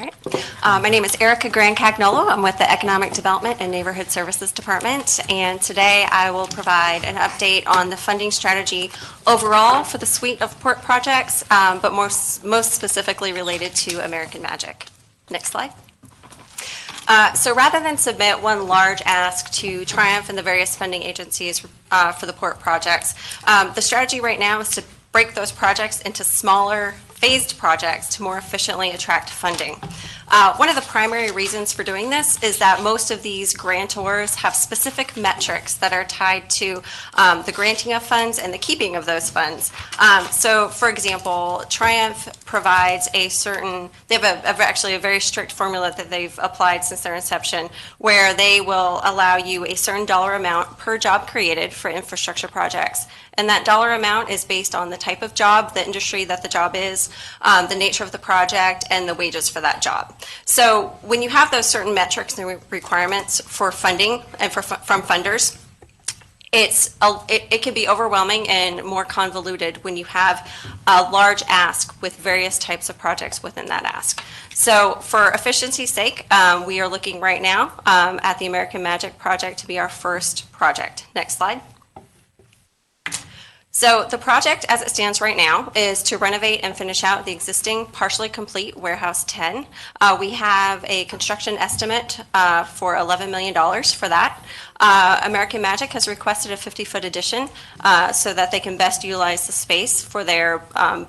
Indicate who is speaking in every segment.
Speaker 1: right. My name is Erica Gran-Cagnolo. I'm with the Economic Development and Neighborhood Services Department, and today I will provide an update on the funding strategy overall for the suite of port projects, but most specifically related to American Magic. Next slide. So rather than submit one large ask to Triumph and the various funding agencies for the port projects, the strategy right now is to break those projects into smaller phased projects to more efficiently attract funding. One of the primary reasons for doing this is that most of these grantors have specific metrics that are tied to the granting of funds and the keeping of those funds. So for example, Triumph provides they have actually a very strict formula that they've applied since their inception, where they will allow you a certain dollar amount per job created for infrastructure projects. And that dollar amount is based on the type of job, the industry that the job is, the nature of the project, and the wages for that job. So when you have those certain metrics and requirements for funding and from funders, it can be overwhelming and more convoluted when you have a large ask with various types of projects within that ask. So for efficiency's sake, we are looking right now at the American Magic project to be our first project. Next slide. So the project as it stands right now is to renovate and finish out the existing partially complete Warehouse 10. We have a construction estimate for $11 million for that. American Magic has requested a 50-foot addition so that they can best utilize the space for their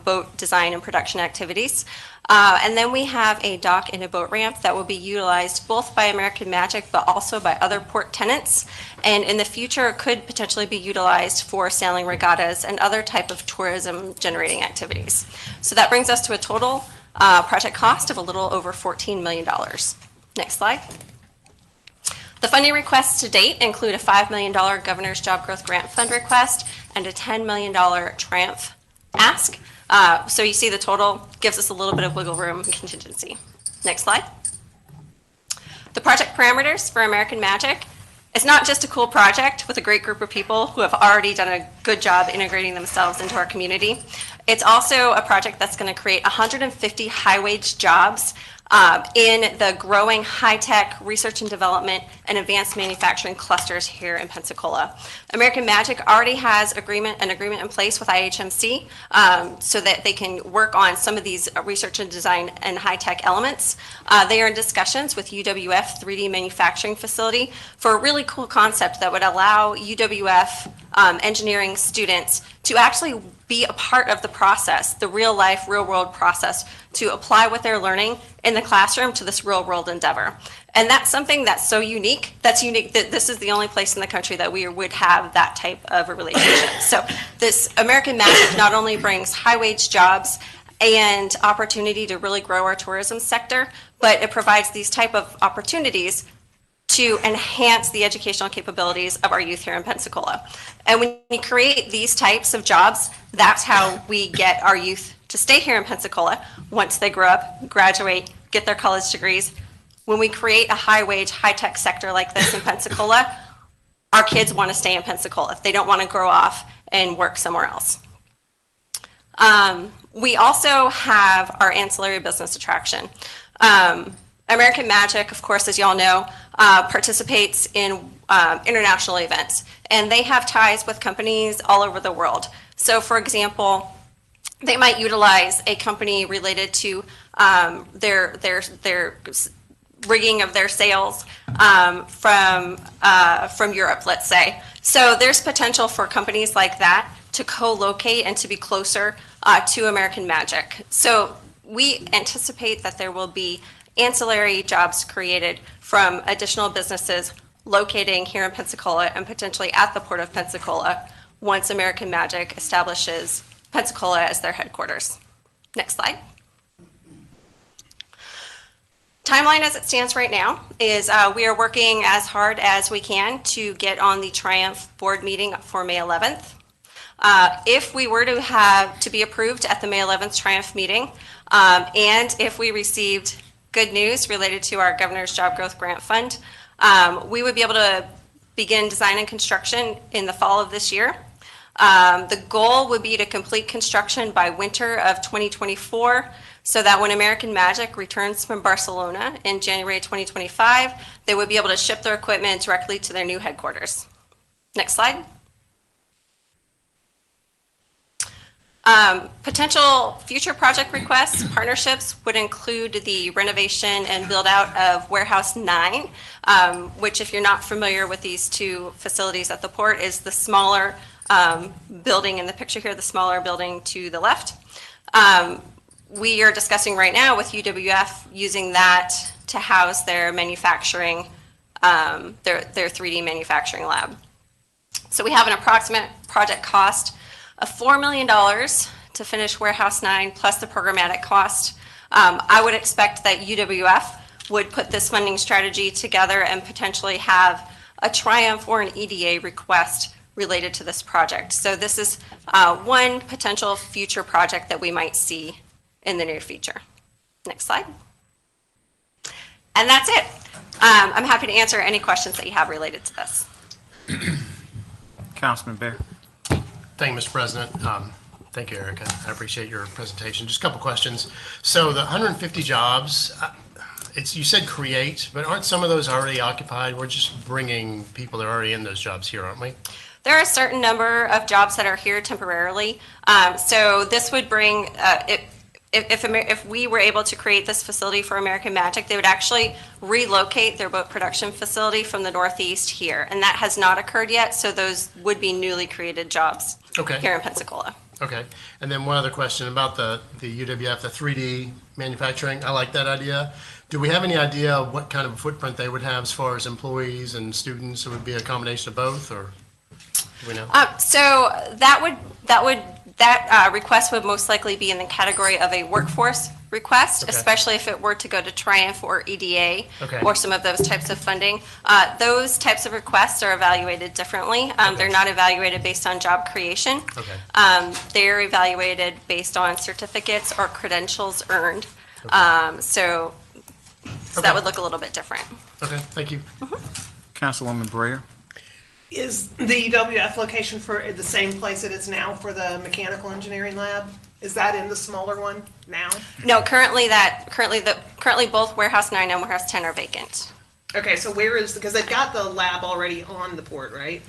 Speaker 1: boat design and production activities. And then we have a dock and a boat ramp that will be utilized both by American Magic but also by other port tenants. And in the future, it could potentially be utilized for sailing regattas and other type of tourism generating activities. So that brings us to a total project cost of a little over $14 million. Next slide. The funding requests to date include a $5 million Governor's Job Growth Grant Fund request and a $10 million Triumph ask. So you see the total gives us a little bit of wiggle room and contingency. Next slide. The project parameters for American Magic. It's not just a cool project with a great group of people who have already done a good job integrating themselves into our community. It's also a project that's going to create 150 high-wage jobs in the growing high-tech research and development and advanced manufacturing clusters here in Pensacola. American Magic already has an agreement in place with IHMC so that they can work on some of these research and design and high-tech elements. They are in discussions with UWF 3D Manufacturing Facility for a really cool concept that would allow UWF engineering students to actually be a part of the process, the real-life, real-world process, to apply what they're learning in the classroom to this real-world endeavor. And that's something that's so unique, that this is the only place in the country that we would have that type of a relationship. So this American Magic not only brings high-wage jobs and opportunity to really grow our tourism sector, but it provides these type of opportunities to enhance the educational capabilities of our youth here in Pensacola. And when we create these types of jobs, that's how we get our youth to stay here in Pensacola once they grow up, graduate, get their college degrees. When we create a high-wage, high-tech sector like this in Pensacola, our kids want to stay in Pensacola. They don't want to grow off and work somewhere else. We also have our ancillary business attraction. American Magic, of course, as y'all know, participates in international events, and they have ties with companies all over the world. So for example, they might utilize a company related to their rigging of their sails from Europe, let's say. So there's potential for companies like that to co-locate and to be closer to American Magic. So we anticipate that there will be ancillary jobs created from additional businesses locating here in Pensacola and potentially at the Port of Pensacola once American Magic establishes Pensacola as their headquarters. Next slide. Timeline as it stands right now is we are working as hard as we can to get on the Triumph board meeting for May 11th. If we were to be approved at the May 11th Triumph meeting, and if we received good news related to our Governor's Job Growth Grant Fund, we would be able to begin design and construction in the fall of this year. The goal would be to complete construction by winter of 2024 so that when American Magic returns from Barcelona in January 2025, they would be able to ship their equipment directly to their new headquarters. Next slide. Potential future project requests, partnerships would include the renovation and build out of Warehouse 9, which, if you're not familiar with these two facilities at the port, is the smaller building in the picture here, the smaller building to the left. We are discussing right now with UWF using that to house their manufacturing, their 3D manufacturing lab. So we have an approximate project cost of $4 million to finish Warehouse 9 plus the programmatic cost. I would expect that UWF would put this funding strategy together and potentially have a Triumph or an EDA request related to this project. So this is one potential future project that we might see in the near future. Next slide. And that's it. I'm happy to answer any questions that you have related to this.
Speaker 2: Councilman Bear.
Speaker 3: Thank you, Mr. President. Thank you, Erica. I appreciate your presentation. Just a couple questions. So the 150 jobs, you said create, but aren't some of those already occupied? We're just bringing people that are already in those jobs here, aren't we?
Speaker 1: There are a certain number of jobs that are here temporarily. So this would bring, if we were able to create this facility for American Magic, they would actually relocate their boat production facility from the Northeast here. And that has not occurred yet, so those would be newly created jobs here in Pensacola.
Speaker 3: Okay. And then one other question about the UWF, the 3D manufacturing. I like that idea. Do we have any idea what kind of footprint they would have as far as employees and students? It would be a combination of both, or do we know?
Speaker 1: So that request would most likely be in the category of a workforce request, especially if it were to go to Triumph or EDA or some of those types of funding. Those types of requests are evaluated differently. They're not evaluated based on job creation. They're evaluated based on certificates or credentials earned. So that would look a little bit different.
Speaker 3: Okay, thank you.
Speaker 2: Councilwoman Breyer.
Speaker 4: Is the UWF location for the same place it is now for the mechanical engineering lab? Is that in the smaller one now?
Speaker 1: No, currently both Warehouse 9 and Warehouse 10 are vacant.
Speaker 4: Okay, so where is, because they've got the lab already on the port, right?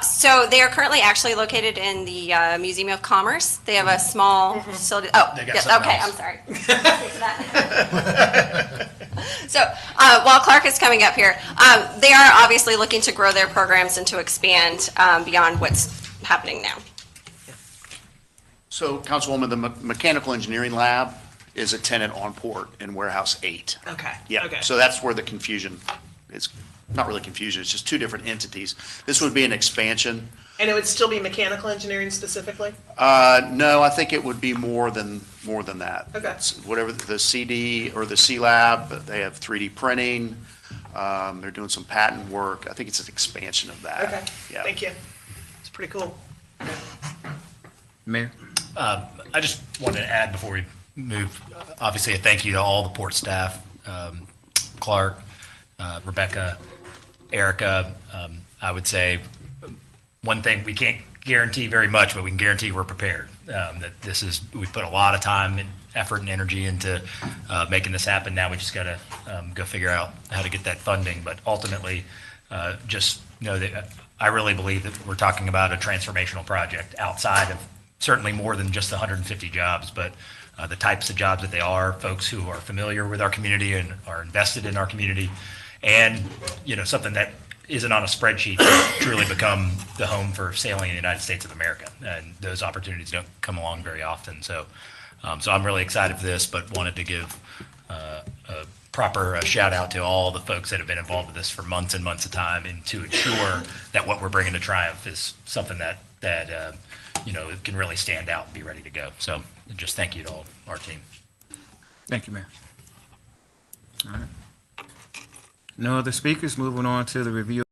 Speaker 1: So they are currently actually located in the Museum of Commerce. They have a small facility. Oh, yes, okay, I'm sorry. So while Clark is coming up here, they are obviously looking to grow their programs and to expand beyond what's happening now.
Speaker 5: So, Councilwoman, the Mechanical Engineering Lab is a tenant on port in Warehouse 8.
Speaker 4: Okay.
Speaker 5: Yeah,
Speaker 4: Okay.
Speaker 5: so that's where the confusion is. Not really confusion, it's just two different entities. This would be an expansion.
Speaker 4: And it would still be mechanical engineering specifically?
Speaker 5: No, I think it would be more than that.
Speaker 4: Okay.
Speaker 5: It's whatever the CD or the C Lab, they have 3D printing. They're doing some patent work. I think it's an expansion of that.
Speaker 4: Okay,
Speaker 5: Yeah.
Speaker 4: thank you. It's pretty cool.
Speaker 2: Mayor.
Speaker 6: I just wanted to add before we move, obviously a thank you to all the port staff, Clark, Rebecca, Erica. I would say one thing, we can't guarantee very much, but we can guarantee we're prepared. That we put a lot of time and effort and energy into making this happen. Now we just got to go figure out how to get that funding. But ultimately, just know that I really believe that we're talking about a transformational project outside of certainly more than just the 150 jobs, but the types of jobs that they are, folks who are familiar with our community and are invested in our community, and something that isn't on a spreadsheet to truly become the home for sailing in the United States of America. And those opportunities don't come along very often. So I'm really excited for this, but wanted to give a proper shout out to all the folks that have been involved with this for months and months of time, and to ensure that what we're bringing to Triumph is something that can really stand out and be ready to go. So just thank you to all our team.
Speaker 2: Thank you, Mayor. All right. No other speakers. Moving on to the review.